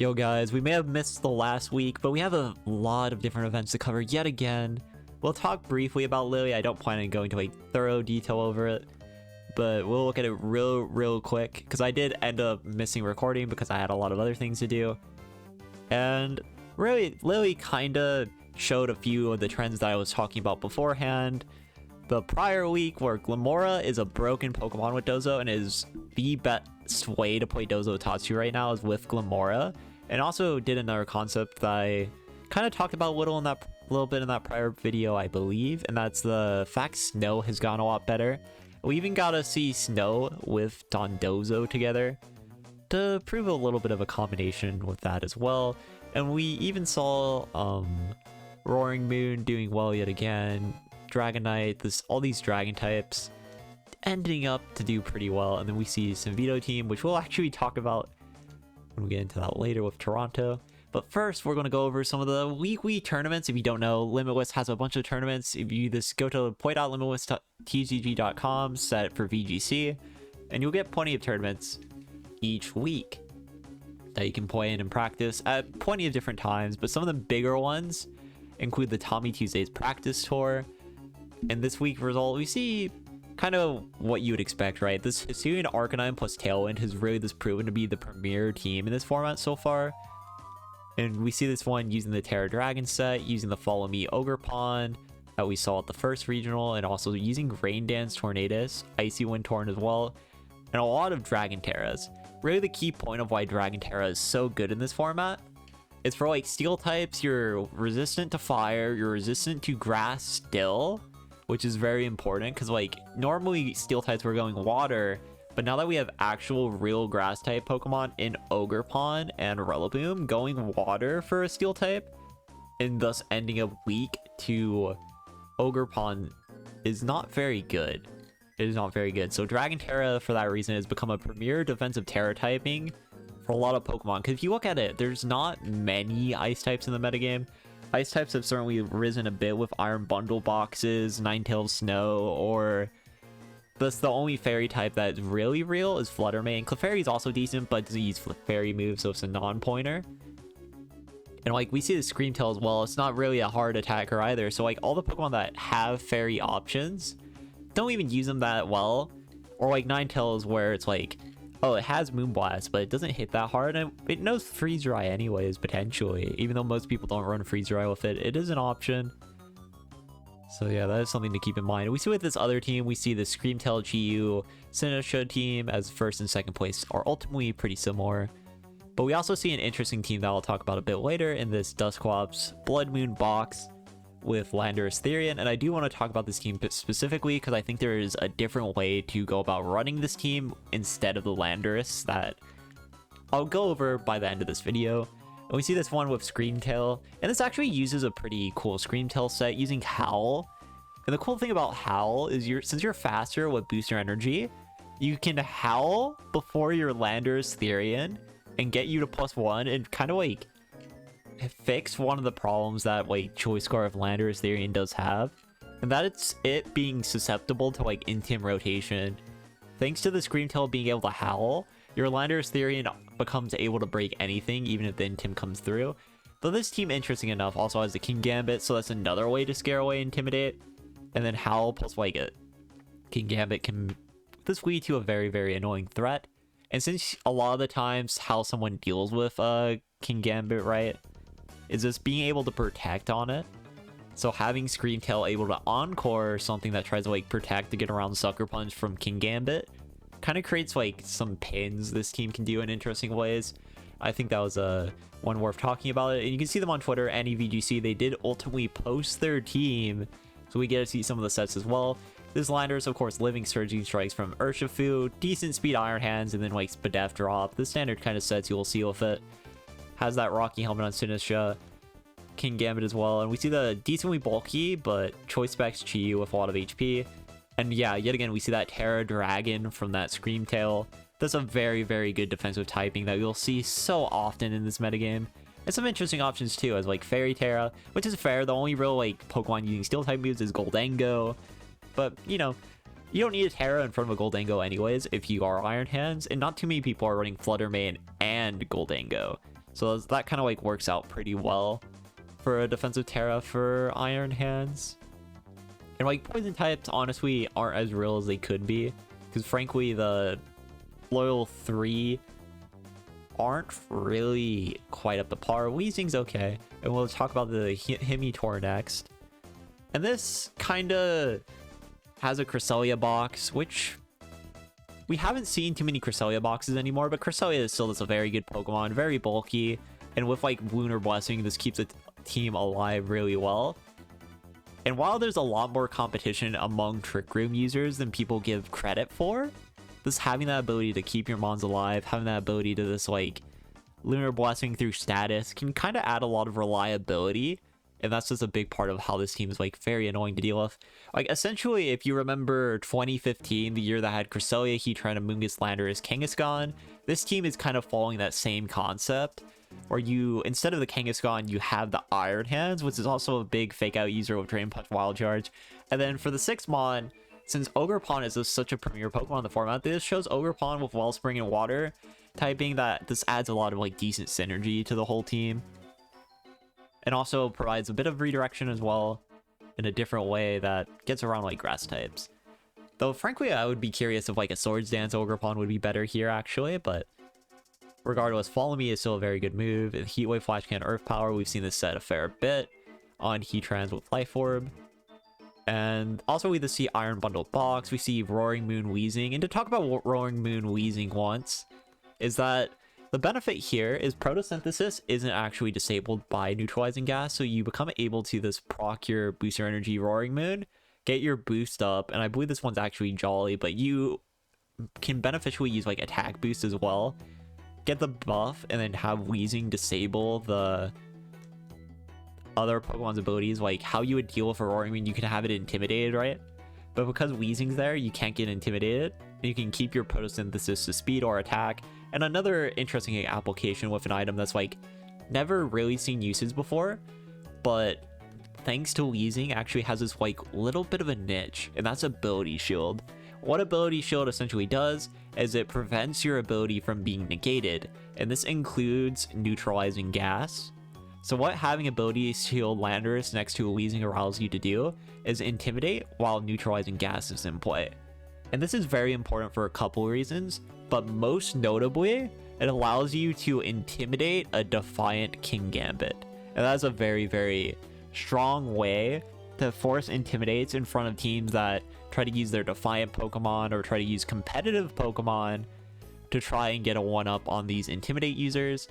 Yo guys, we may have missed the last week, but we have a lot of different events to cover yet again. We'll talk briefly about Lily. I don't plan on going into a thorough detail over it, but we'll look at it real quick, because I did end up missing recording because I had a lot of other things to do. And really, Lily kinda showed a few of the trends that I was talking about beforehand. The prior week, where Glimmora is a broken Pokemon with Dozo and is the best way to play Dozo Tatsu right now is with Glimmora. And also did another concept that I kind of talked about a little bit in that prior video, I believe, and that's the fact Snow has gotten a lot better. We even got to see Snow with Dondozo together to prove a little bit of a combination with that as well. And we even saw Roaring Moon doing well yet again, Dragonite, all these dragon types ending up to do pretty well. And then we see some Veto team, which we'll actually talk about when we get into that later with Toronto. But first, we're going to go over some of the weekly tournaments. If you don't know, Limitless has a bunch of tournaments. If you just go to play.limitless.tcg.com, set it for VGC, and you'll get plenty of tournaments each week that you can play in and practice at plenty of different times. But some of the bigger ones include the Tommy Tuesdays practice tour. And this week result, we see kind of what you would expect, right? This Hisuian Arcanine plus Tailwind has really just proven to be the premier team in this format so far. And we see this one using the Terra Dragon set, using the Follow Me Ogerpon that we saw at the first regional, and also using Rain Dance Tornadus, Icy Wind Torn as well, and a lot of Dragon Terras. Really the key point of why Dragon Terra is so good in this format is for like steel types, you're resistant to fire, you're resistant to grass still, which is very important because like normally steel types were going water, but now that we have actual real grass type Pokemon in Ogerpon and Rillaboom, going water for a steel type and thus ending up weak to Ogerpon is not very good. It is not very good. So Dragon Terra, for that reason, has become a premier defensive Terra typing for a lot of Pokemon. Because if you look at it, there's not many ice types in the metagame. Ice types have certainly risen a bit with Iron Bundle boxes, Ninetales Snow, or thus the only fairy type that is really real is Flutter Mane. Clefairy is also decent, but doesn't use fairy moves, so it's a non-pointer. And like we see the Scream Tail as well, it's not really a hard attacker either. So like all the Pokemon that have fairy options don't even use them that well. Or like Ninetales, where it's like, oh, it has Moonblast, but it doesn't hit that hard, and it knows Freeze Dry anyways, potentially. Even though most people don't run Freeze Dry with it, it is an option. So yeah, that is something to keep in mind. We see with this other team, we see the Screamtail GU Sinnoh team as first and second place are ultimately pretty similar. But we also see an interesting team that I'll talk about a bit later in this Dusclops Blood Moon box with Landorus Therian. And I do want to talk about this team specifically because I think there is a different way to go about running this team instead of the Landorus that I'll go over by the end of this video. And we see this one with Screamtail, and this actually uses a pretty cool Screamtail set using Howl. And the cool thing about Howl is since you're faster with booster energy, you can Howl before your Landorus Therian and get you to +1 and kind of like fix one of the problems that like Choice Scar of Landorus Therian does have, and that it's it being susceptible to like Intim rotation. Thanks to the Screamtail being able to Howl, your Landorus Therian becomes able to break anything, even if the Intim comes through. Though this team, interesting enough, also has the Kingambit, so that's another way to scare away Intimidate. And then Howl plus like a Kingambit can this lead to a very annoying threat. And since a lot of the times how someone deals with Kingambit, right, is just being able to protect on it. So having Screamtail able to Encore something that tries to like protect to get around Sucker Punch from Kingambit kind of creates like some pins this team can do in interesting ways. I think that was one worth talking about it. And you can see them on Twitter and VGC. They did ultimately post their team, so we get to see some of the sets as well. This Landorus, of course, Living Surging Strikes from Urshifu, decent speed Iron Hands, and then like Spadef drop. The standard kind of sets you will see with it. Has that Rocky Helmet on Sinistcha, Kingambit as well. And we see the decently bulky, but Choice Specs Chi with a lot of HP. And yeah, yet again, we see that Terra Dragon from that Screamtail. That's a very good defensive typing that you'll see so often in this metagame. And some interesting options too, as like Fairy Terra, which is fair. The only real like Pokemon using Steel type moves is Goldango. But, you know, you don't need a Terra in front of a Goldango anyways if you are Iron Hands. And not too many people are running Flutter Mane and Goldango. So that kind of like works out pretty well for a defensive Terra for Iron Hands. And like poison types honestly aren't as real as they could be, because frankly the loyal 3 aren't really quite up to par. Weezing's okay, and we'll talk about the Himitor next. And this kind of has a Cresselia box, which we haven't seen too many Cresselia boxes anymore, but Cresselia is still just a very good Pokemon, very bulky, and with like Lunar Blessing, this keeps the team alive really well. And while there's a lot more competition among Trick Room users than people give credit for, this having that ability to keep your mons alive, having that ability to this like Lunar Blessing through status can kind of add a lot of reliability. And that's just a big part of how this team is like very annoying to deal with. Like essentially, if you remember 2015, the year that had Cresselia, Heatran, Amoonguss, Landorus, Kangaskhan, this team is kind of following that same concept, where you, instead of the Kangaskhan, you have the Iron Hands, which is also a big fake out user with Drain Punch, Wild Charge. And then for the 6mon, since Ogerpon is just such a premier Pokemon in the format, this shows Ogerpon with Wellspring and Water typing, that this adds a lot of like decent synergy to the whole team. And also provides a bit of redirection as well in a different way that gets around like grass types. Though frankly, I would be curious if like a Swords Dance Ogerpon would be better here actually, but regardless, Follow Me is still a very good move. In Heatwave, Flash Can, Earth Power, we've seen this set a fair bit on Heatrans with Life Orb. And also we see Iron Bundle Box, we see Roaring Moon Weezing. And to talk about what Roaring Moon Weezing wants is that the benefit here is photosynthesis isn't actually disabled by neutralizing gas, so you become able to this proc your booster energy Roaring Moon, get your boost up, and I believe this one's actually Jolly, but you can beneficially use like attack boost as well, get the buff, and then have Weezing disable the other Pokemon's abilities. Like how you would deal with a Roaring Moon, you can have it intimidated, right? But because Weezing's there, you can't get intimidated, and you can keep your photosynthesis to speed or attack. And another interesting application with an item that's like never really seen uses before, but thanks to Weezing actually has this like little bit of a niche, and that's Ability Shield. What Ability Shield essentially does is it prevents your ability from being negated, and this includes neutralizing gas. So what having Ability Shield Landorus next to a Weezing allows you to do is intimidate while neutralizing gas is in play. And this is very important for a couple reasons, but most notably, it allows you to intimidate a Defiant Kingambit. And that's a very, very strong way to force Intimidates in front of teams that try to use their Defiant Pokemon or try to use competitive Pokemon to try and get a 1-up on these Intimidate users.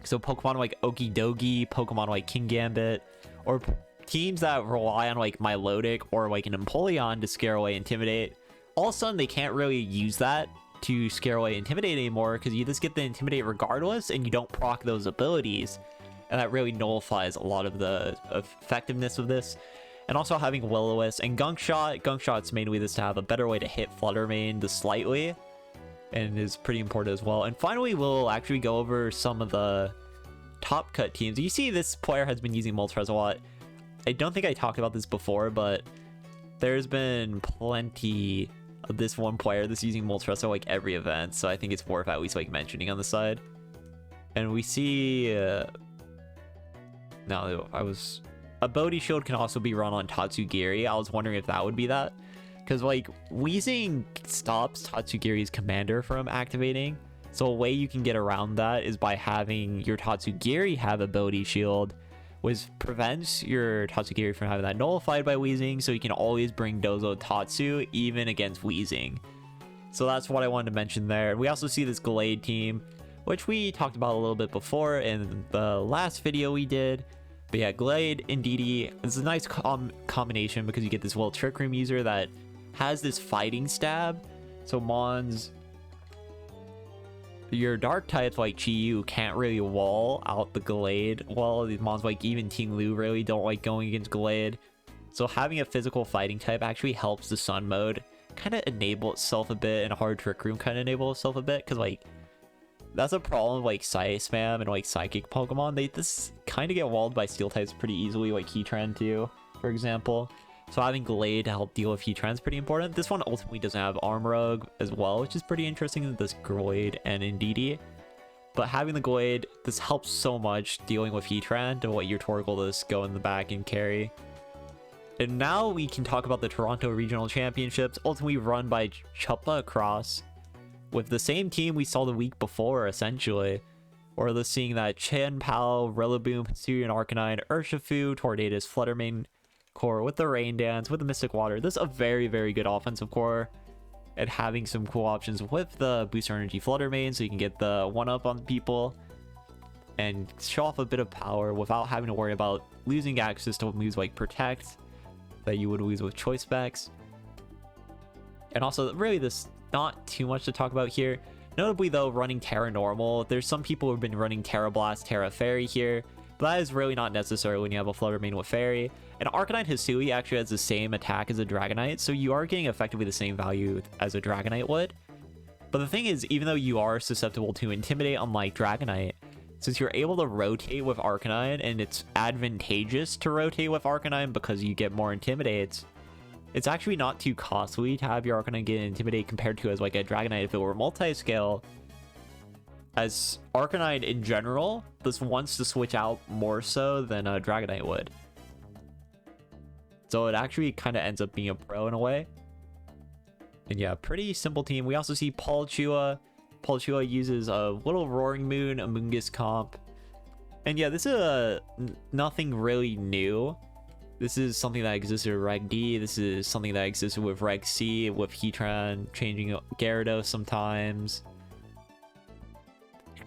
So Pokemon like Okidogi, Pokemon like Kingambit, or teams that rely on like Milotic or like an Empoleon to scare away Intimidate, all of a sudden they can't really use that to scare away Intimidate anymore, because you just get the Intimidate regardless and you don't proc those abilities, and that really nullifies a lot of the effectiveness of this. And also having Will-O-Wisp and Gunkshot's mainly this to have a better way to hit Flutter Mane just slightly, and is pretty important as well. And finally, we'll actually go over some of the top cut teams. You see this player has been using Moltres a lot. I don't think I talked about this before, but there's been plenty of this one player that's using Moltres at like every event, so I think it's worth at least like mentioning on the side. And we see Ability Shield can also be run on Tatsugiri. I was wondering if that would be that, because like Weezing stops Tatsugiri's commander from activating, so a way you can get around that is by having your Tatsugiri have Ability Shield, which prevents your Tatsugiri from having that nullified by Weezing, so you can always bring Dozo Tatsu even against Weezing. So that's what I wanted to mention there. We also see this Glade team, which we talked about a little bit before in the last video we did. But yeah, Glade, Indeedee, it's a nice combination because you get this little Trick Room user that has this fighting stab. So Mons, your dark types like Chi-Yu can't really wall out the Glade. Well, these Mons like even Ting Lu really don't like going against Glade. So having a physical fighting type actually helps the Sun mode kind of enable itself a bit, and a hard Trick Room kind of enable itself a bit, because like that's a problem with like Psy Spam and like Psychic Pokemon. They just kind of get walled by Steel types pretty easily, like Heatran too, for example. So having Glade to help deal with Heatran is pretty important. This one ultimately doesn't have Armorug as well, which is pretty interesting, this Glade and Indeedee. But having the Glade, this helps so much dealing with Heatran to let your Torkoal go in the back and carry. And now we can talk about the Toronto Regional Championships, ultimately run by Chuppa across, with the same team we saw the week before, essentially. Or the seeing that Chien-Pao, Rillaboom, Hisuian Arcanine, Urshifu, Tornadus, Fluttermane core with the Rain Dance, with the Mystic Water. This is a very, very good offensive core. And having some cool options with the Booster Energy Fluttermane, so you can get the 1-up on people and show off a bit of power without having to worry about losing access to moves like Protect that you would lose with Choice Specs. And also, really, there's not too much to talk about here. Notably, though, running Terra Normal, there's some people who have been running Terra Blast, Terra Fairy here, but that is really not necessary when you have a Fluttermane with Fairy. And Arcanine Hisui actually has the same attack as a Dragonite, so you are getting effectively the same value as a Dragonite would. But the thing is, even though you are susceptible to Intimidate, unlike Dragonite, since you're able to rotate with Arcanine, and it's advantageous to rotate with Arcanine because you get more Intimidates, it's actually not too costly to have your Arcanine get Intimidate compared to as like a Dragonite if it were multi-scale. As Arcanine in general, this wants to switch out more so than a Dragonite would. So it actually kind of ends up being a pro in a way. And yeah, pretty simple team. We also see Palchua. Palchua uses a little Roaring Moon, Amoonguss comp. And yeah, this is nothing really new. This is something that existed with Reg D. This is something that existed with Reg C, with Heatran changing Gyarados sometimes.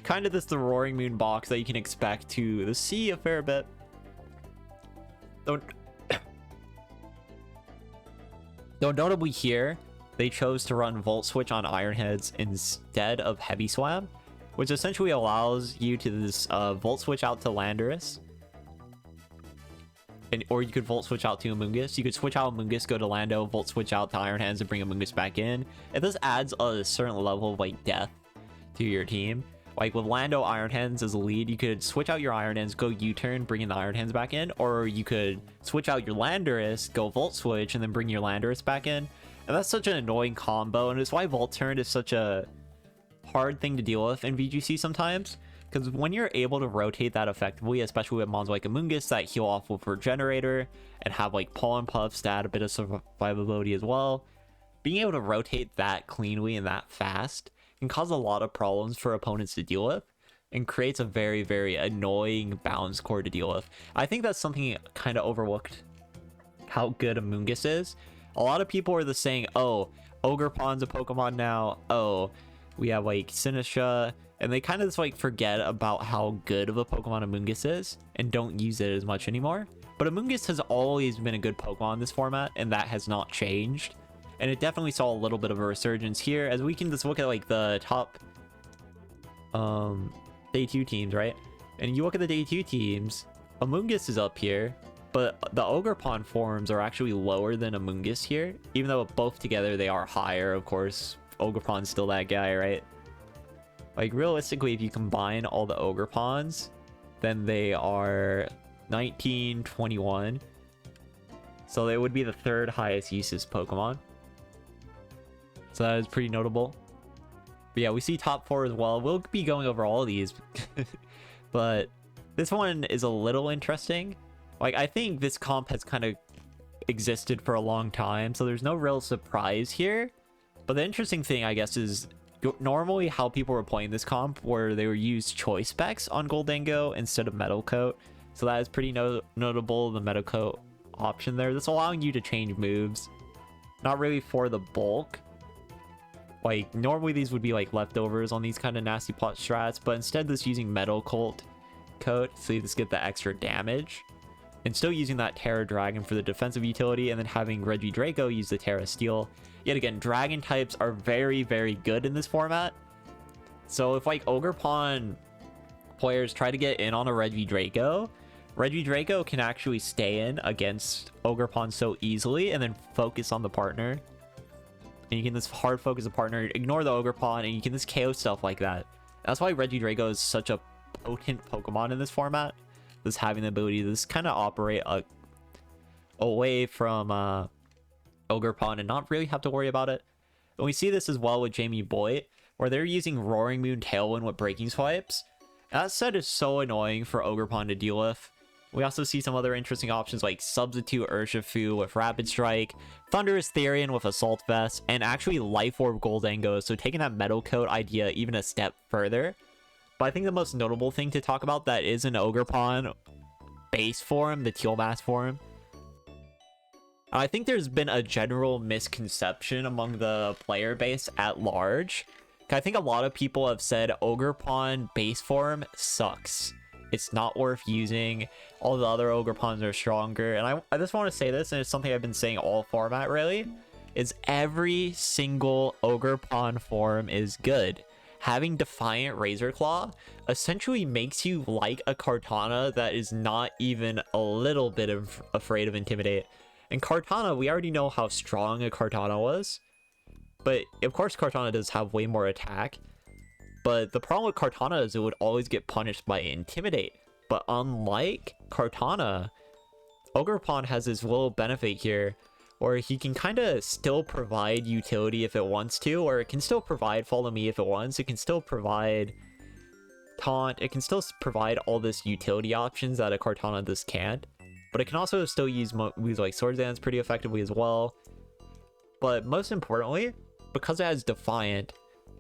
Kind of the Roaring Moon box that you can expect to see a fair bit. Though notably here, they chose to run Volt Switch on Iron Heads instead of Heavy Swam, which essentially allows you to Volt Switch out to Landorus. Or you could Volt Switch out to Amoonguss. You could switch out Amoonguss, go to Lando, Volt Switch out to Iron Hands, and bring Amoonguss back in. And this adds a certain level of like depth to your team. Like with Lando Iron Hands as a lead, you could switch out your Iron Hands, go U-turn, bring in the Iron Hands back in, or you could switch out your Landorus, go Volt Switch, and then bring your Landorus back in. And that's such an annoying combo, and it's why Volt Turn is such a hard thing to deal with in VGC sometimes. Because when you're able to rotate that effectively, especially with mons like Amoonguss that heal off with Regenerator, and have like Pollen Puffs to add a bit of survivability as well, being able to rotate that cleanly and that fast can cause a lot of problems for opponents to deal with, and creates a very, very annoying balance core to deal with. I think that's something kind of overlooked, how good Amoonguss is. A lot of people are just saying, oh, Ogerpon's a Pokemon now, oh, we have like Sinistcha, and they kind of just like forget about how good of a Pokemon Amoonguss is, and don't use it as much anymore. But Amoonguss has always been a good Pokemon in this format, and that has not changed. And it definitely saw a little bit of a resurgence here, as we can just look at like the top day 2 teams, right? And you look at the day 2 teams, Amoonguss is up here, but the Ogerpon forms are actually lower than Amoonguss here, even though both together they are higher. Of course, Ogerpon's still that guy, right? Like realistically, if you combine all the Ogerpons, then they are 19, 21. So they would be the 3rd highest uses Pokemon. So that is pretty notable. But yeah, we see top 4 as well. We'll be going over all of these. But this one is a little interesting. Like, I think this comp has kind of existed for a long time, so there's no real surprise here. But the interesting thing, I guess, is normally how people were playing this comp, where they were used Choice Specs on Goldango instead of Metal Coat. So that is pretty notable, the Metal Coat option there. That's allowing you to change moves. Not really for the bulk. Like, normally these would be like leftovers on these kind of nasty plot strats, but instead this using Metal Coat, so you just get the extra damage. And still using that Terra Dragon for the defensive utility, and then having Regidrago use the Terra Steel. Yet again, Dragon types are very, very good in this format. So if like Ogerpon players try to get in on a Regidrago, Regidrago can actually stay in against Ogerpon so easily, and then focus on the partner. And you can just hard focus the partner, ignore the Ogerpon, and you can just KO stuff like that. That's why Regidrago is such a potent Pokemon in this format. Just having the ability to just kind of operate away from Ogerpon and not really have to worry about it. And we see this as well with Jamie Boy. where they're using Roaring Moon Tailwind with Breaking Swipes. And that set is so annoying for Ogerpon to deal with. We also see some other interesting options like Substitute Urshifu with Rapid Strike, Thunderous Therian with Assault Vest, and actually Life Orb Goldengo, so taking that Metal Coat idea even a step further. But I think the most notable thing to talk about that is an Ogerpon base form, the Teal Mask form. I think there's been a general misconception among the player base at large. I think a lot of people have said Ogerpon base form sucks. It's not worth using. All the other Ogerpons are stronger. And I just want to say this, and it's something I've been saying all format really, is every single Ogerpon form is good. Having Defiant Razor Claw essentially makes you like a Kartana that is not even a little bit afraid of Intimidate. And Kartana, we already know how strong a Kartana was. But of course Kartana does have way more attack. But the problem with Kartana is it would always get punished by Intimidate. But unlike Kartana, Ogerpon has this little benefit here where he can kind of still provide utility if it wants to, or it can still provide Follow Me if it wants. It can still provide Taunt. It can still provide all this utility options that a Kartana just can't. But it can also still use moves like Swords Dance pretty effectively as well. But most importantly, because it has Defiant,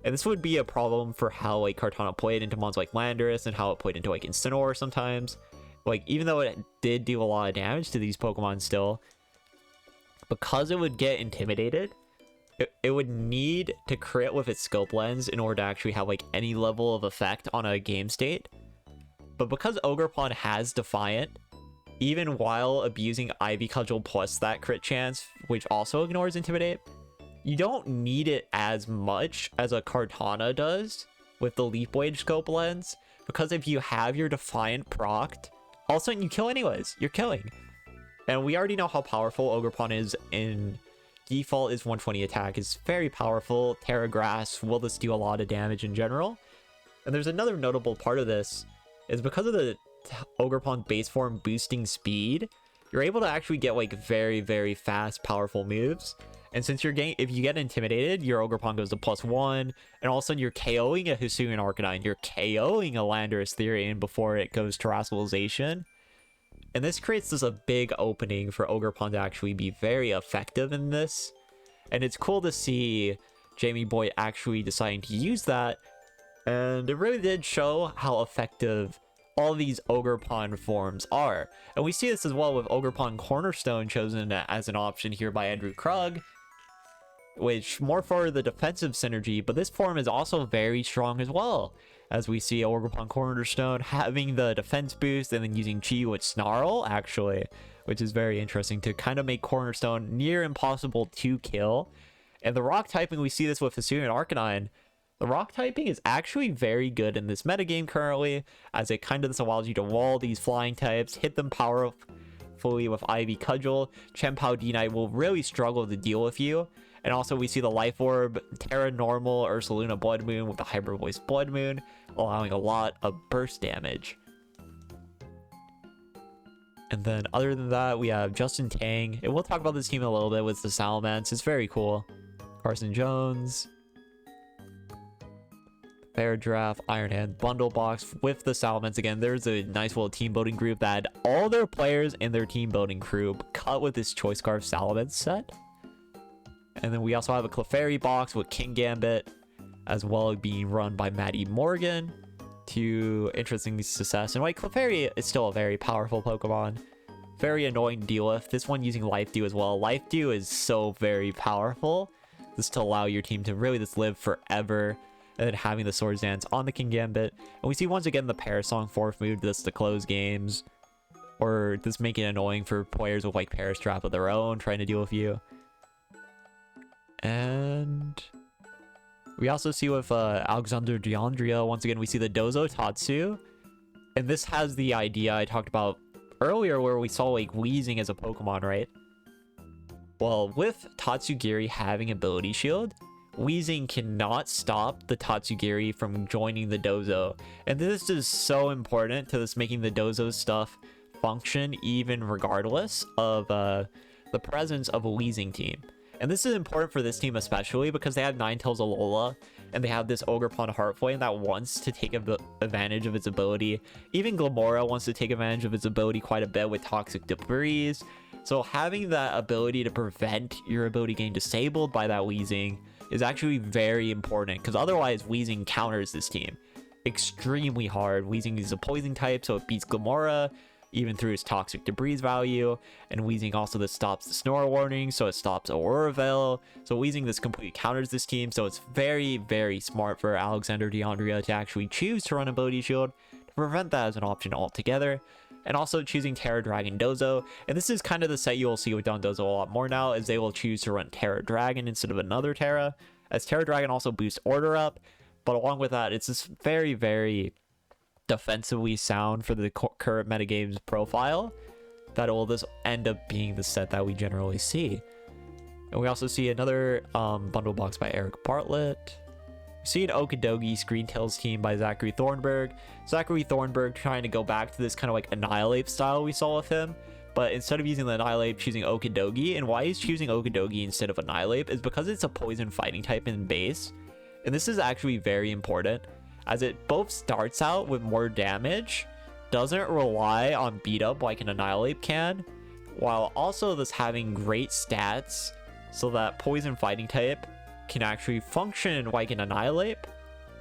and this would be a problem for how like Kartana played into mons like Landorus and how it played into like Incineroar sometimes. Like even though it did do a lot of damage to these Pokemon still, because it would get intimidated, it would need to crit with its Scope Lens in order to actually have like any level of effect on a game state. But because Ogerpon has Defiant, even while abusing Ivy Cudgel plus that crit chance, which also ignores Intimidate, you don't need it as much as a Kartana does with the Leaf Blade Scope Lens, because if you have your Defiant procced, all of a sudden you kill anyways. You're killing. And we already know how powerful Ogerpon is in default. Is 120 attack is very powerful. Terra Grass will just do a lot of damage in general. And there's another notable part of this, is because of the Ogerpon base form boosting speed, you're able to actually get like very, very fast, powerful moves. And since you're getting, if you get intimidated, your Ogerpon goes to +1, and all of a sudden you're KOing a Hisuian Arcanine, you're KOing a Landorus Therian before it goes to Terastallization. And this creates just a big opening for Ogerpon to actually be very effective in this. And it's cool to see Jamie Boy actually deciding to use that. And it really did show how effective all these Ogerpon forms are. And we see this as well with Ogerpon Cornerstone chosen as an option here by Andrew Krug, which more for the defensive synergy, but this form is also very strong as well. As we see Ogerpon Cornerstone having the defense boost and then using Chi with Snarl, actually, which is very interesting to kind of make Cornerstone near impossible to kill. And the rock typing, we see this with Hisuian Arcanine. The rock typing is actually very good in this metagame currently, as it kind of just allows you to wall these flying types, hit them powerfully with Ivy Cudgel. Chien-Pao D-Knight will really struggle to deal with you. And also we see the Life Orb, Terra Normal, Ursaluna Blood Moon with the Hyper Voice Blood Moon, allowing a lot of burst damage. And then other than that, we have Justin Tang. And we'll talk about this team a little bit with the Salamence. It's very cool. Carson Jones, Bear Draft, Iron Hand, Bundle Box with the Salamence again. There's a nice little team building group that had all their players in their team building crew cut with this Choice Scarf Salamence set. And then we also have a Clefairy box with King Gambit, as well being run by Maddie Morgan to interesting success. And like Clefairy is still a very powerful Pokemon, very annoying to deal with. This one using Life Dew as well. Life Dew is so very powerful, just to allow your team to really just live forever. And then having the Swords Dance on the King Gambit. And we see once again the Parasong 4th move just to close games, or just make it annoying for players with like Parastrap of their own trying to deal with you. And we also see with Alexander Deandria, once again, we see the Dozo Tatsu. And this has the idea I talked about earlier where we saw like Weezing as a Pokemon, right? Well, with Tatsugiri having Ability Shield, Weezing cannot stop the Tatsugiri from joining the Dozo. And this is so important to this making the Dozo stuff function even regardless of the presence of a Weezing team. And this is important for this team especially because they have Ninetales Alola, and they have this Ogerpon Heartflame that wants to take advantage of its ability. Even Glamora wants to take advantage of its ability quite a bit with Toxic Debris. So having that ability to prevent your ability getting disabled by that Weezing is actually very important, because otherwise Weezing counters this team extremely hard. Weezing is a poison type, so it beats Glamora even through its Toxic Debris value, and Weezing also this stops the Snore Warning, so it stops Aurora Veil. So Weezing this completely counters this team, so it's very, very smart for Alexander DeAndrea to actually choose to run Ability Shield to prevent that as an option altogether. And also choosing Terra Dragon Dozo, and this is kind of the set you will see with Dondozo a lot more now, as they will choose to run Terra Dragon instead of another Terra, as Terra Dragon also boosts Order Up, but along with that, it's just very, very defensively sound for the current metagame's profile, that it will just end up being the set that we generally see. And we also see another bundle box by Eric Bartlett. We see an Okidogi Screentails team by Zachary Thornburg. Zachary Thornburg trying to go back to this kind of like Annihilate style we saw with him, but instead of using the Annihilate, choosing Okidogi. And why he's choosing Okidogi instead of Annihilate is because it's a poison fighting type in base, and this is actually very important, as it both starts out with more damage, doesn't rely on beat up like an Annihilate can, while also this having great stats so that poison fighting type can actually function like an Annihilate,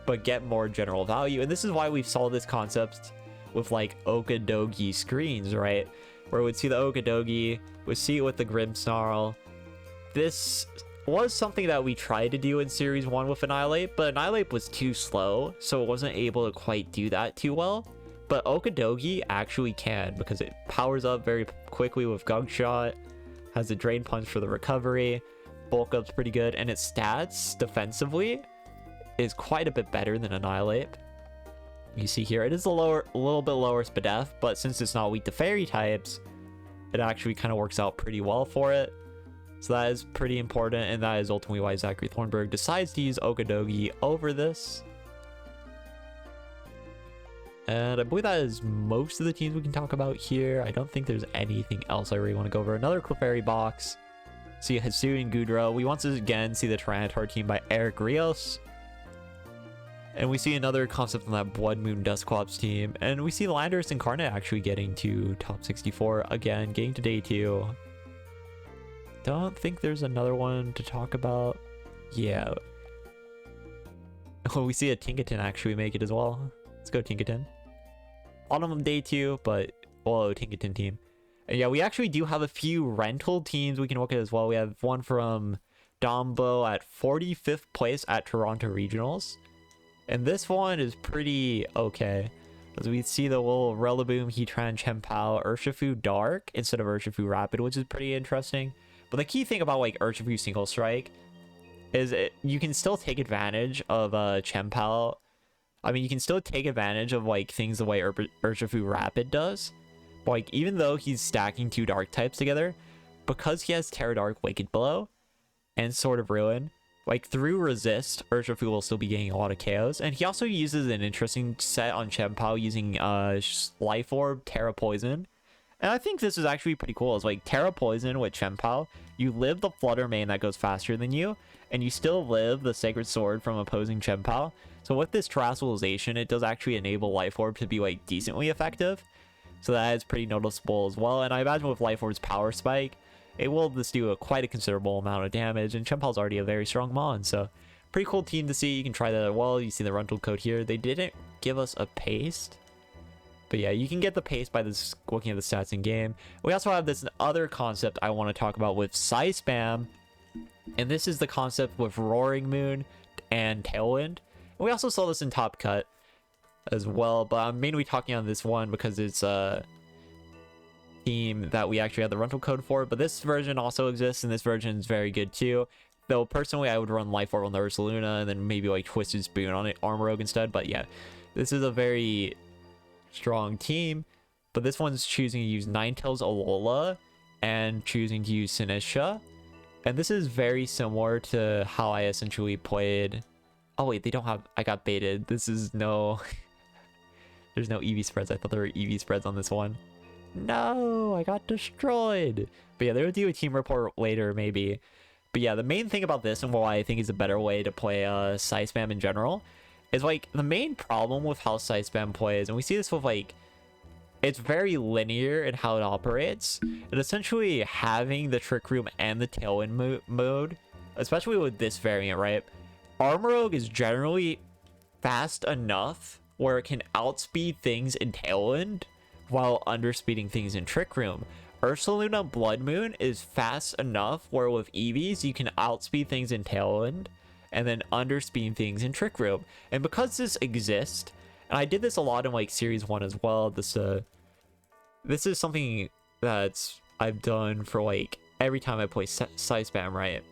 but get more general value. And this is why we saw this concept with like Okidogi screens, right? Where we'd see the Okidogi, we'd see it with the Grimmsnarl. This was something that we tried to do in Series 1 with Annihilate, but Annihilate was too slow, so it wasn't able to quite do that too well. But Okidogi actually can, because it powers up very quickly with Gunk Shot, has a Drain Punch for the recovery, bulk up's pretty good, and its stats defensively is quite a bit better than Annihilate. You see here, it is a little bit lower Spadef, but since it's not weak to fairy types, it actually kind of works out pretty well for it. So that is pretty important, and that is ultimately why Zachary Thornburg decides to use Okidogi over this. And I believe that is most of the teams we can talk about here. I don't think there's anything else I really want to go over. Another Clefairy box. See Hisuian Goodrow. We once again see the Tyranitar team by Eric Rios. And we see another concept on that Blood Moon Dusclops team. And we see Landorus Incarnate actually getting to top 64 again, getting to day 2. Don't think there's another one to talk about. Yeah. Oh, we see a Tinkaton actually make it as well. Let's go Tinkaton. Bottom of day 2, but whoa, Tinkaton team. And yeah, we actually do have a few rental teams we can look at as well. We have one from Dombo at 45th place at Toronto Regionals. And this one is pretty okay, as we see the little Rillaboom, Heatran, Chempao, Urshifu Dark instead of Urshifu Rapid, which is pretty interesting. But the key thing about like Urshifu Single Strike is you can still take advantage of Chempao. I mean, you can still take advantage of like things the way Urshifu Rapid does. But like, even though he's stacking 2 dark types together, because he has Terra Dark, Wicked Blow, and Sword of Ruin, like through Resist, Urshifu will still be getting a lot of KOs. And he also uses an interesting set on Chempao using Life Orb, Terra Poison. And I think this is actually pretty cool. It's like Terra Poison with Chempao. You live the Flutter Mane that goes faster than you, and you still live the Sacred Sword from opposing Chempao. So with this Terrestrialization, it does actually enable Life Orb to be like decently effective. So that is pretty noticeable as well. And I imagine with Life Orb's Power Spike, it will just do quite a considerable amount of damage. And Chempao's already a very strong Mon, so pretty cool team to see. You can try that as well. You see the rental code here. They didn't give us a paste, but yeah, you can get the paste by this looking at the stats in game. We also have this other concept I want to talk about with Psyspam, and this is the concept with Roaring Moon and Tailwind. And we also saw this in Top Cut as well, but I'm mainly talking on this one because it's a team that we actually had the rental code for. But this version also exists, and this version is very good too. Though personally, I would run Life Orb on the Ursaluna and then maybe like Twisted Spoon on it, Armorogue instead. But yeah, this is a very strong team. But this one's choosing to use Ninetales Alola and choosing to use Sinisha. And this is very similar to how I essentially played. Oh wait, they don't have, I got baited. This is no, there's no EV spreads. I thought there were EV spreads on this one. No, I got destroyed. But yeah, they'll do a team report later maybe. But But yeah, the main thing about this and why I think is a better way to play Side Spam in general is like the main problem with how Side Spam plays, and we see this with like, it's very linear in how it operates, and essentially having the Trick Room and the Tailwind mode, especially with this variant, right? Armorogue is generally fast enough where it can outspeed things in Tailwind while underspeeding things in Trick Room. Ursaluna Blood Moon is fast enough where with EVs you can outspeed things in Tailwind and then underspeed things in Trick Room. And because this exists, and I did this a lot in like Series 1 as well, this is something that's I've done for like every time I play Side Spam, right?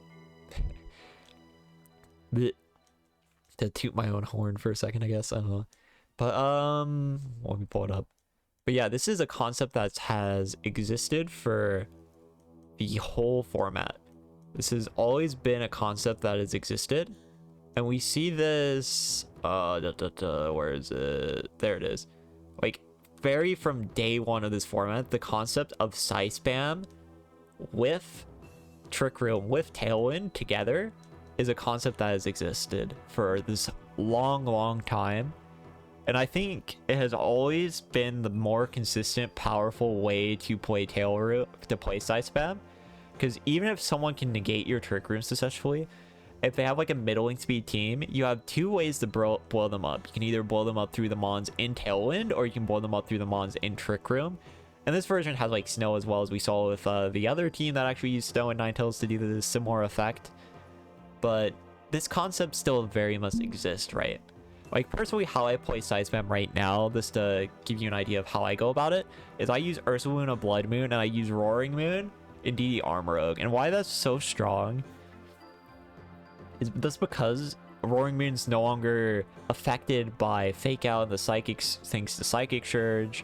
To toot my own horn for a second, I guess. I don't know. But let me pull it up. But yeah, this is a concept that has existed for the whole format. This has always been a concept that has existed. And we see this where is it? There it is. Like very from day one of this format, the concept of Side Spam with Trick Room with Tailwind together is a concept that has existed for this long time. And I think it has always been the more consistent, powerful way to play Side Spam. Because even if someone can negate your Trick Room successfully, if they have like a middling speed team, you have two ways to blow them up. You can either blow them up through the Mons in Tailwind, or you can blow them up through the Mons in Trick Room. And this version has like Snow as well, as we saw with the other team that actually used Snow and Ninetales to do this similar effect. But this concept still very much exists, right? Like personally, how I play Side Spam right now, just to give you an idea of how I go about it, is I use Ursaluna Blood Moon and I use Roaring Moon in DD Armorogue. And why that's so strong is just because Roaring Moon's no longer affected by Fake Out and the Psychics, thanks to Psychic Surge,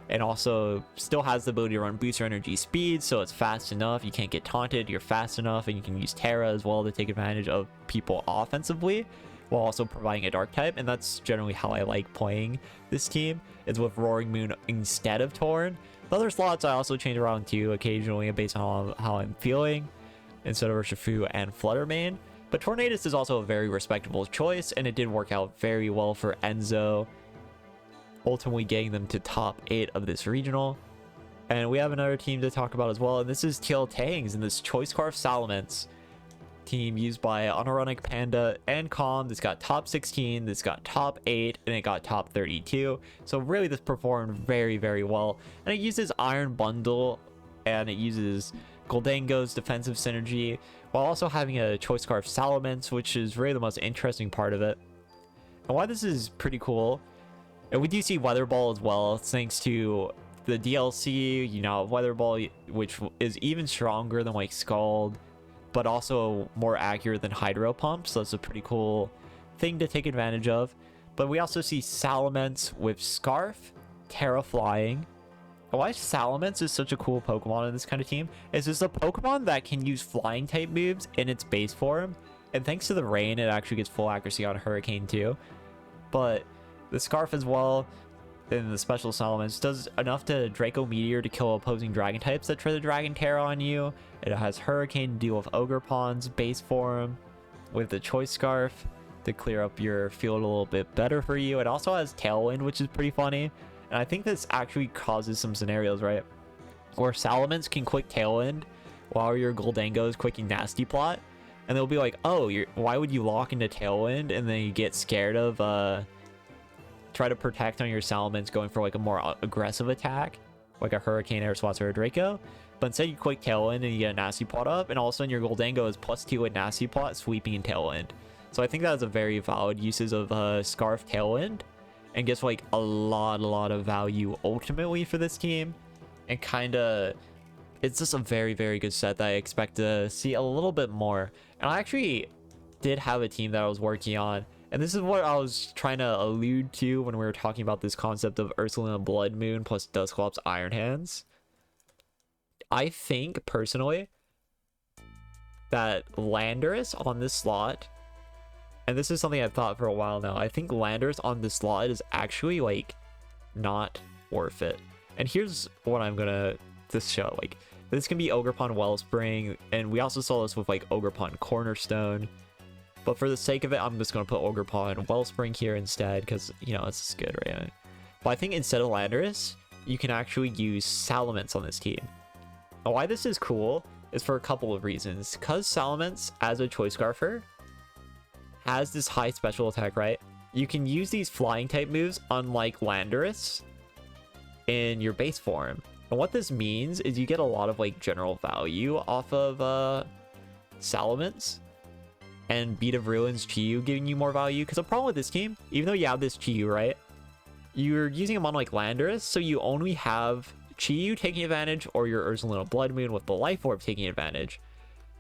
and also still has the ability to run booster energy speed, so it's fast enough, you can't get taunted, you're fast enough, and you can use Terra as well to take advantage of people offensively while also providing a dark type. And that's generally how I like playing this team, is with Roaring Moon instead of Torn. The other slots I also change around too occasionally based on how I'm feeling, instead of Urshifu and Fluttermane. But Tornadus is also a very respectable choice, and it did work out very well for Enzo, ultimately getting them to top 8 of this regional. And we have another team to talk about as well, and this is TL Tangs and this Choice Scarf Salamence team used by Unironic Panda and Calm. This got top 16, this got top 8, and it got top 32. So really this performed very well. And it uses Iron Bundle, and it uses Goldango's defensive synergy, while also having a Choice Scarf Salamence, which is really the most interesting part of it. And why this is pretty cool, and we do see Weather Ball as well, thanks to the DLC, you know, Weather Ball, which is even stronger than like Scald, but also more accurate than Hydro Pump, so that's a pretty cool thing to take advantage of. But we also see Salamence with Scarf, Terra Flying. And why Salamence is such a cool Pokemon in this kind of team is it's a Pokemon that can use flying type moves in its base form, and thanks to the rain, it actually gets full accuracy on Hurricane too. But the Scarf as well, and the special Salamence, does enough to Draco Meteor to kill opposing Dragon types that try to Dragon Terra on you. It has Hurricane to deal with Ogre Pawns base form, with the Choice Scarf to clear up your field a little bit better for you. It also has Tailwind, which is pretty funny. And I think this actually causes some scenarios, right, where Salamence can quick Tailwind while your Goldango is quicking Nasty Plot. And they'll be like, oh, why would you lock into Tailwind? And then you get scared of try to protect on your Salamence going for like a more aggressive attack, like a Hurricane, Air Swats, or a Draco. But instead you quick Tailwind and you get a Nasty Plot up, and all of a sudden your Goldango is +2 with Nasty Plot, sweeping in Tailwind. So I think that is a very valid uses of Scarf Tailwind, and gets like a lot of value ultimately for this team. And kind of, it's just a very good set that I expect to see a little bit more. And I actually did have a team that I was working on, and this is what I was trying to allude to when we were talking about this concept of Ursaluna Blood Moon plus Dusclops Iron Hands. I think personally that Landorus on this slot, and this is something I've thought for a while now, I think Landorus on this slot is actually like not worth it. And here's what I'm gonna just show. Like, This can be Ogerpon Wellspring, and we also saw this with like Ogerpon Cornerstone. But for the sake of it, I'm just going to put Ogerpon Wellspring here instead, because, you know, it's good, right? But I think instead of Landorus, you can actually use Salamence on this team. And why this is cool is for a couple of reasons. Because Salamence, as a Choice Scarfer, has this high special attack, right? You can use these flying type moves, unlike Landorus, in your base form. And what this means is you get a lot of like general value off of Salamence, and Beat of Ruins Chiyu giving you more value. Because the problem with this team, even though you have this Chiyu, right, you're using him on like Landorus, so you only have Chiyu taking advantage, or your Ursaluna Blood Moon with the Life Orb taking advantage.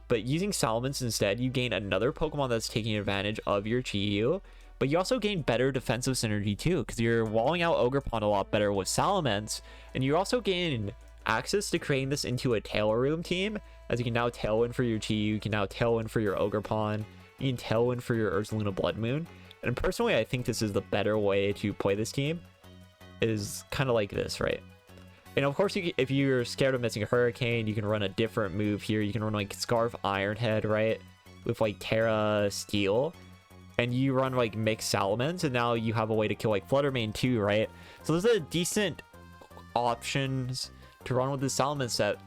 But using Salamence instead, you gain another Pokemon that's taking advantage of your Chiyu, but you also gain better defensive synergy too, because you're walling out Ogerpon a lot better with Salamence, and you also gain access to creating this into a Tailwind team, as you can now Tailwind for your Chiyu, you can now Tailwind for your Ogerpon, you can Tailwind for your Ursaluna Blood Moon. And personally, I think this is the better way to play this team, is kind of like this, right? And of course, if you're scared of missing a Hurricane, you can run a different move here. You can run like Scarf Iron Head, right? With like Terra Steel. And you run like Mixed Salamence, and now you have a way to kill like Fluttermane too, right? So there's a decent options to run with this Salamence set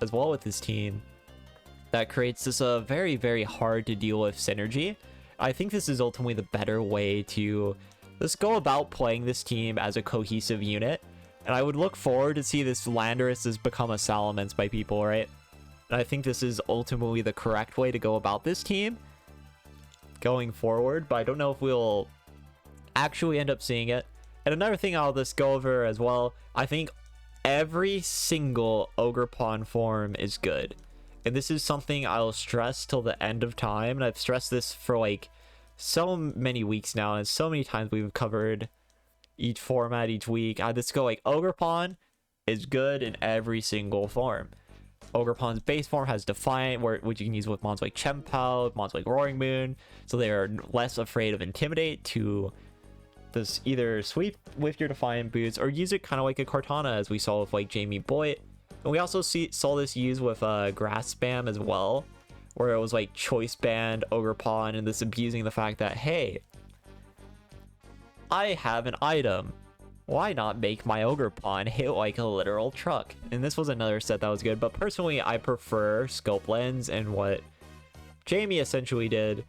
as well with this team that creates this very, very hard to deal with synergy. I think this is ultimately the better way to just go about playing this team as a cohesive unit. And I would look forward to see this Landorus has become a Salamence by people, right? And I think this is ultimately the correct way to go about this team going forward, but I don't know if we'll actually end up seeing it. And another thing I'll just go over as well, I think every single Ogerpon form is good. And this is something I'll stress till the end of time. And I've stressed this for like so many weeks now, and so many times we've covered each format each week. I just go like Ogerpon is good in every single form. Ogerpon's base form has Defiant, which you can use with mons like Chempao, mons like Roaring Moon, so they are less afraid of Intimidate to this either sweep with your Defiant boots or use it kind of like a Cortana, as we saw with like Jamie Boyd. And we also saw this used with Grass Spam as well, where it was like Choice Band, Ogerpon, and this abusing the fact that, hey, I have an item. Why not make my Ogerpon hit like a literal truck? And this was another set that was good, but personally I prefer Scope Lens and what Jamie essentially did.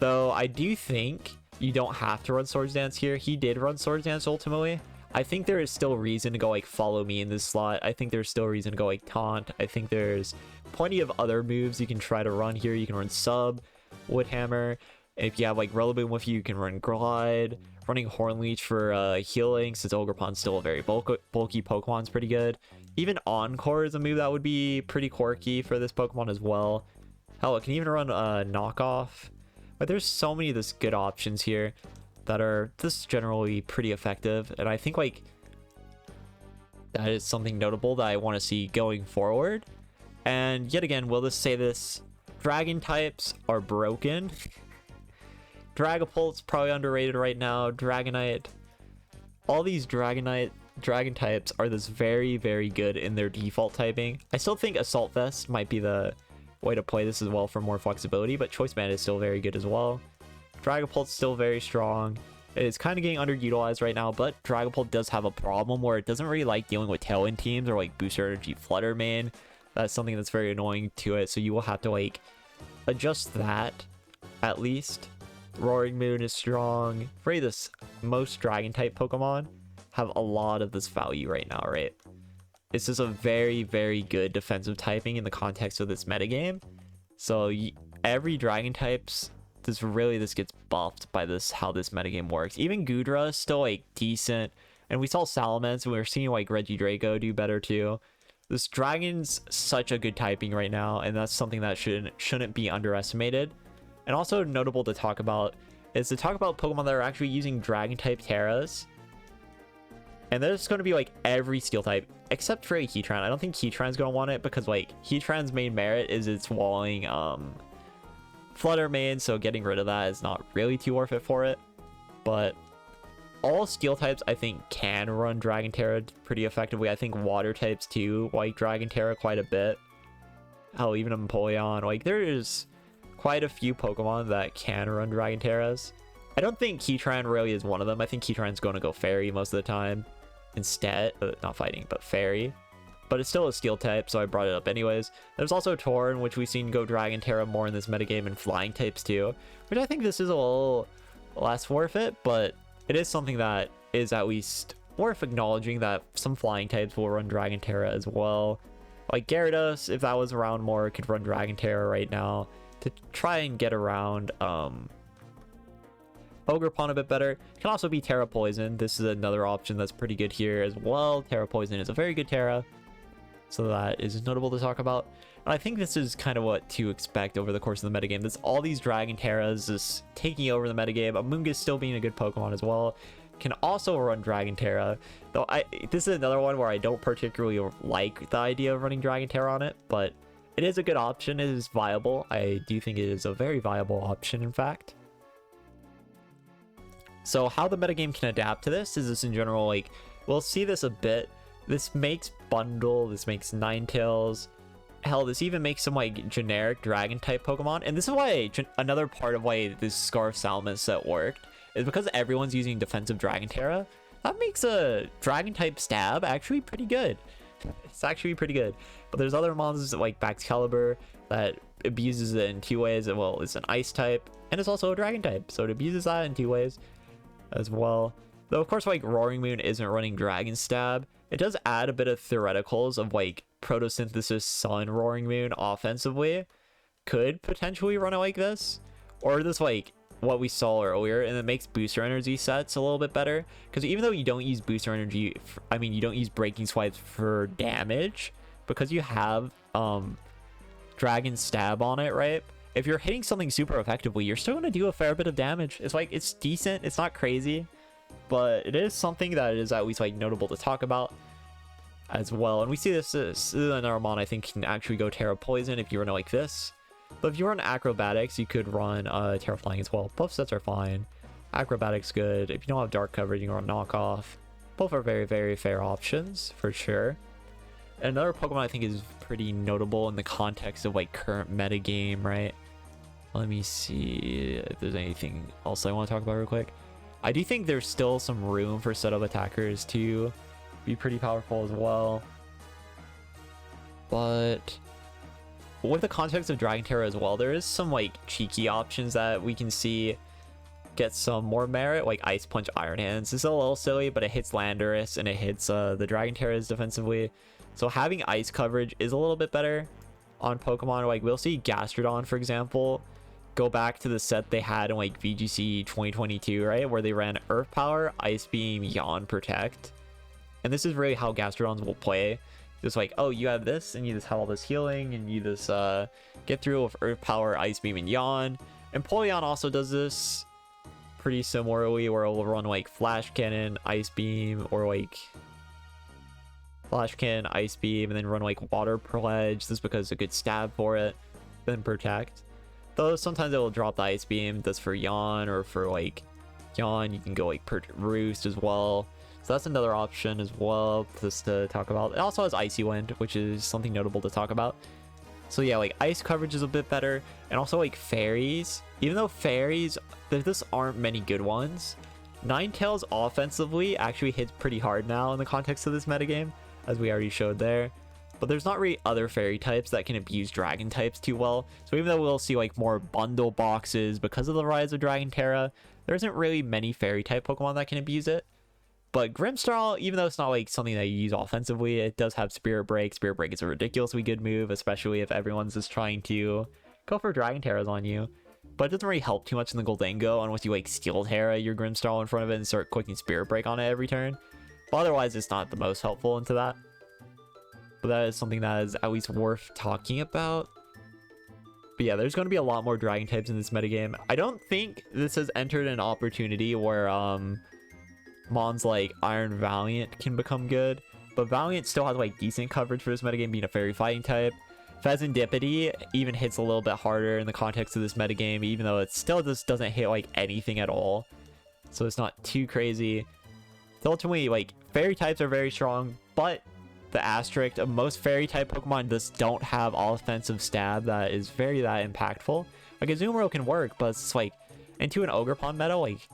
Though I do think you don't have to run Swords Dance here. He did run Swords Dance ultimately. I think there is still reason to go like Follow Me in this slot. I think there's still reason to go like Taunt. I think there's plenty of other moves you can try to run here. You can run Sub, Woodhammer. If you have like Rillaboom with you, you can run Glide. Running Horn Leech for healing, since Ogerpon's still a very bulky Pokemon, is pretty good. Even Encore is a move that would be pretty quirky for this Pokemon as well. Hell, it can even run Knockoff. But there's so many of these good options here that are just generally pretty effective. And I think like that is something notable that I want to see going forward. And yet again, will this say this? Dragon types are broken. Dragapult's probably underrated right now. Dragonite. All these dragon types are this very, very good in their default typing. I still think Assault Vest might be the way to play this as well for more flexibility, but Choice Band is still very good as well. Dragapult's still very strong. It's kind of getting underutilized right now, but Dragapult does have a problem where it doesn't really like dealing with Tailwind teams or like Booster Energy Fluttermane. That's something that's very annoying to it, so you will have to like adjust that at least. Roaring Moon is strong. For this, most Dragon type Pokemon have a lot of this value right now, right? It's just a very, very good defensive typing in the context of this metagame. So every Dragon types, this gets buffed by this, how this metagame works. Even Goodra is still like decent. And we saw Salamence, and we were seeing like Regidrago do better too. This Dragon's such a good typing right now, and that's something that shouldn't be underestimated. And also notable to talk about is to talk about Pokemon that are actually using Dragon type Terras. And there's going to be like every Steel type except for a Heatran. I don't think Heatran's going to want it because like Heatran's main merit is its walling Fluttermane, so getting rid of that is not really too worth it for it. But all Steel types I think can run Dragon Terra pretty effectively. I think Water types too like Dragon Terra quite a bit. Hell, even Empoleon. Like, there's quite a few Pokemon that can run Dragon Terras. I don't think Keytran really is one of them. I think Keytran's going to go Fairy most of the time instead. Not fighting, but Fairy. But it's still a Steel type, so I brought it up anyways. There's also Torn, which we've seen go Dragon Terra more in this metagame, and Flying types too, which I think this is a little less worth it, but it is something that is at least worth acknowledging, that some Flying types will run Dragon Terra as well. Like Gyarados, if that was around more, could run Dragon Terra right now to try and get around Ogerpon a bit better. It can also be Terra Poison. This is another option that's pretty good here as well. Terra Poison is a very good Terra, so that is notable to talk about. And I think this is kind of what to expect over the course of the metagame. This all these Dragon Terras is taking over the metagame. Amoonguss still being a good Pokemon as well. Can also run Dragon Terra, though this is another one where I don't particularly like the idea of running Dragon Terra on it, but it is a good option. It is viable. I do think it is a very viable option, in fact. So how the metagame can adapt to this is this in general, like, we'll see this a bit. This makes Bundle, this makes Ninetales, hell, this even makes some like generic Dragon type Pokemon. And this is why another part of why this Scarf Salamence set worked is because everyone's using defensive Dragon Terra. That makes a Dragon type Stab actually pretty good. It's actually pretty good. But there's other monsters like Baxcalibur that abuses it in 2 ways. Well, it's an Ice type and it's also a Dragon type, so it abuses that in 2 ways as well. Though of course, like, Roaring Moon isn't running Dragon Stab. It does add a bit of theoreticals of like Photosynthesis Sun Roaring Moon offensively could potentially run it like this, or this like what we saw earlier, and it makes booster energy sets a little bit better, because even though you don't use booster energy you don't use breaking swipes for damage, because you have Dragon Stab on it, right? If you're hitting something super effectively, you're still going to do a fair bit of damage. It's like, it's decent, it's not crazy, but it is something that is at least like notable to talk about as well. And we see this is another mon I think can actually go Terra Poison if you run it like this. But if you run Acrobatics, you could run Terra Flying as well. Both sets are fine. Acrobatics good. If you don't have Dark Coverage, you can run Knockoff. Both are very, very fair options for sure. And another Pokemon I think is pretty notable in the context of like current metagame, right? Let me see if there's anything else I want to talk about real quick. I do think there's still some room for setup attackers to be pretty powerful as well. But with the context of Dragon Terra as well, there is some like cheeky options that we can see get some more merit, like Ice Punch Iron Hands. This is a little silly, but it hits Landorus and it hits the Dragon Terras defensively. So having ice coverage is a little bit better on Pokemon. Like, we'll see Gastrodon, for example, go back to the set they had in like VGC 2022, right? Where they ran Earth Power, Ice Beam, Yawn, Protect. And this is really how Gastrodons will play. Just like, oh, you have this, and you just have all this healing, and you just get through with Earth Power, Ice Beam, and Yawn. And Empoleon also does this pretty similarly, where it will run like Flash Cannon, Ice Beam, or like Flash Cannon, Ice Beam, and then run like Water Pledge. This is because it's a good stab for it. Then Protect. Though sometimes it will drop the Ice Beam. That's for Yawn, or for like Yawn, you can go like Roost as well. So that's another option as well just to talk about. It also has Icy Wind, which is something notable to talk about. So yeah, like ice coverage is a bit better. And also like fairies. Even though fairies, there just aren't many good ones. Ninetales offensively actually hits pretty hard now in the context of this metagame, as we already showed there. But there's not really other fairy types that can abuse dragon types too well. So even though we'll see like more bundle boxes because of the rise of Dragon Terra, there isn't really many fairy type Pokemon that can abuse it. But Grimmsnarl, even though it's not like something that you use offensively, it does have Spirit Break. Spirit Break is a ridiculously good move, especially if everyone's just trying to go for Dragon Terras on you. But it doesn't really help too much in the Goldengo unless you like Steel Terra your Grimmsnarl in front of it and start clicking Spirit Break on it every turn. But otherwise, it's not the most helpful into that. But that is something that is at least worth talking about. But yeah, there's going to be a lot more Dragon types in this metagame. I don't think this has entered an opportunity where mons like Iron Valiant can become good, but Valiant still has like decent coverage for this metagame, being a fairy fighting type. Pheasantipity even hits a little bit harder in the context of this metagame, even though it still just doesn't hit like anything at all, so it's not too crazy. So ultimately, like, fairy types are very strong, but the asterisk of most fairy type Pokemon just don't have offensive stab that is that impactful. Like Azumarill can work, but it's like into an Ogerpon meta, like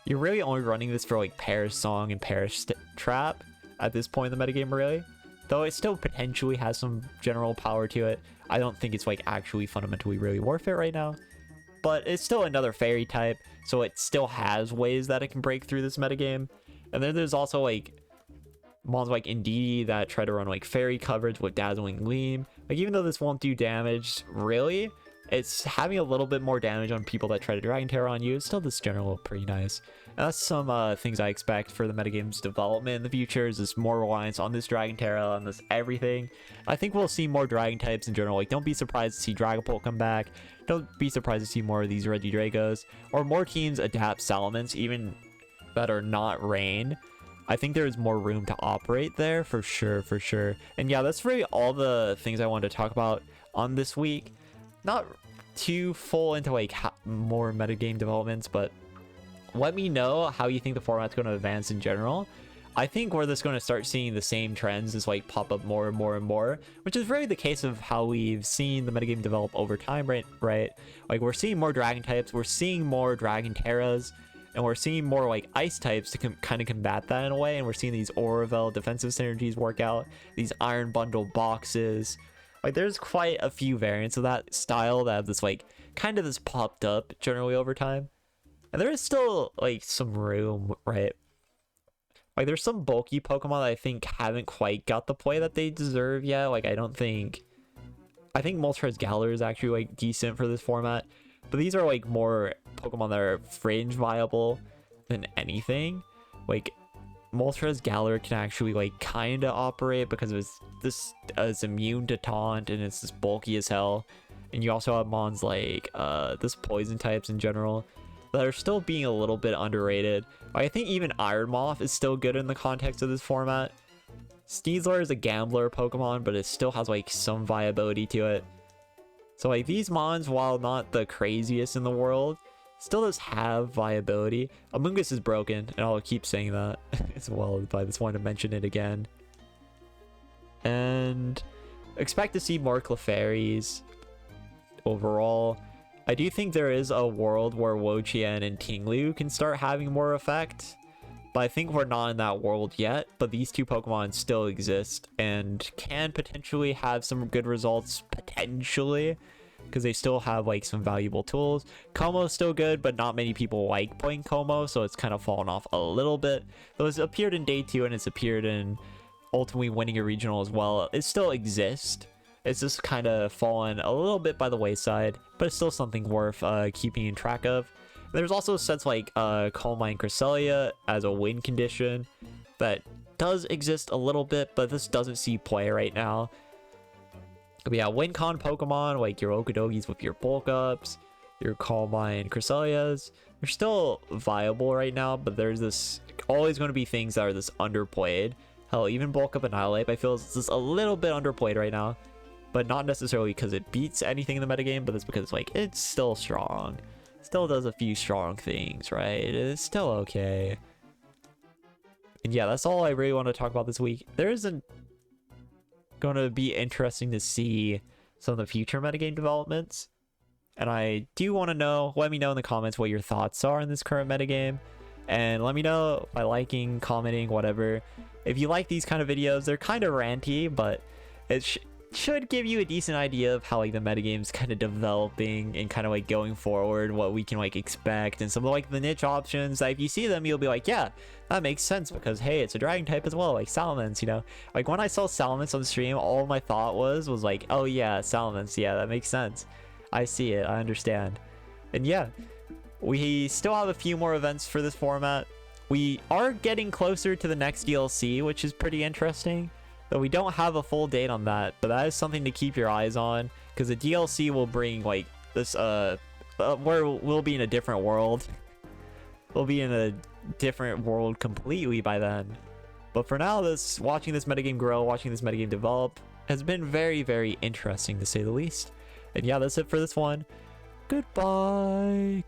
you're really only running this for like Perish Song and Perish Trap at this point in the metagame, really. Though it still potentially has some general power to it. I don't think it's like actually fundamentally really worth it right now. But it's still another fairy type, so it still has ways that it can break through this metagame. And then there's also like mons like Indeedee that try to run like fairy coverage with Dazzling Gleam. Like even though this won't do damage, really, it's having a little bit more damage on people that try to Dragon Terror on you. It's still this general pretty nice. And that's some things I expect for the metagame's development in the future, is this more reliance on this Dragon Terror, on this everything. I think we'll see more Dragon types in general. Like don't be surprised to see Dragapult come back. Don't be surprised to see more of these Regidragos, or more teams adapt Salamence, even that are not Rain. I think there's more room to operate there for sure, for sure. And yeah, that's really all the things I wanted to talk about on this week. Not too full into like more metagame developments, but let me know how you think the format's going to advance in general. I think we're just going to start seeing the same trends as like pop up more and more and more, which is really the case of how we've seen the metagame develop over time, right? Like we're seeing more Dragon types, we're seeing more Dragon Terras, and we're seeing more like Ice types to kind of combat that in a way. And we're seeing these Auravel defensive synergies work out, these Iron Bundle boxes. Like there's quite a few variants of that style that have this like kind of this popped up generally over time. And there is still like some room, right? Like there's some bulky Pokemon that I think haven't quite got the play that they deserve yet. Like I think Moltres Galar is actually like decent for this format, but these are like more Pokemon that are fringe viable than anything. Like Moltres Galar can actually like kind of operate because it's immune to taunt and it's just bulky as hell. And you also have mons like this poison types in general that are still being a little bit underrated. I think even Iron Moth is still good in the context of this format. Sneasler is a gambler Pokemon, but it still has like some viability to it. So like these mons, while not the craziest in the world, still does have viability. Amoonguss is broken, and I'll keep saying that as well, but I just wanted to mention it again. And expect to see more Clefairies overall. I do think there is a world where Wo-Chien and Ting-Lu can start having more effect, but I think we're not in that world yet. But these two Pokemon still exist and can potentially have some good results, potentially, because they still have like some valuable tools. Como's still good, but not many people like playing Como, so it's kind of fallen off a little bit. Though it's appeared in Day 2 and it's appeared in ultimately winning a regional as well. It still exists. It's just kind of fallen a little bit by the wayside, but it's still something worth keeping in track of. There's also sets like Calm Mind Cresselia as a win condition that does exist a little bit, but this doesn't see play right now. But yeah, win con Pokemon like your Okidogis with your bulk ups, your Calm Mind Cresselias, they're still viable right now, but there's this always going to be things that are this underplayed. Hell, even bulk up Annihilate I feel is just a little bit underplayed right now. But not necessarily because it beats anything in the metagame, but it's because like it's still strong. Still does a few strong things, right? It's still okay. And yeah, that's all I really want to talk about this week. There isn't going to be interesting to see some of the future metagame developments. And I do want to know, let me know in the comments what your thoughts are in this current metagame. And let me know by liking, commenting, whatever. If you like these kind of videos, they're kind of ranty, but it should give you a decent idea of how like the metagame's kind of developing and kind of like going forward, what we can like expect, and some of like the niche options that if you see them you'll be like, yeah, that makes sense because hey, it's a dragon type as well, like Salamence, you know. Like when I saw Salamence on the stream, all my thought was like, oh yeah, Salamence, yeah, that makes sense. I see it, I understand. And yeah, we still have a few more events for this format. We are getting closer to the next DLC, which is pretty interesting. Though we don't have a full date on that, but that is something to keep your eyes on, because the DLC will bring like this where we'll be in a different world. We'll be in a different world completely by then. But for now, watching this metagame grow, watching this metagame develop has been very, very interesting to say the least. And yeah, that's it for this one. Goodbye.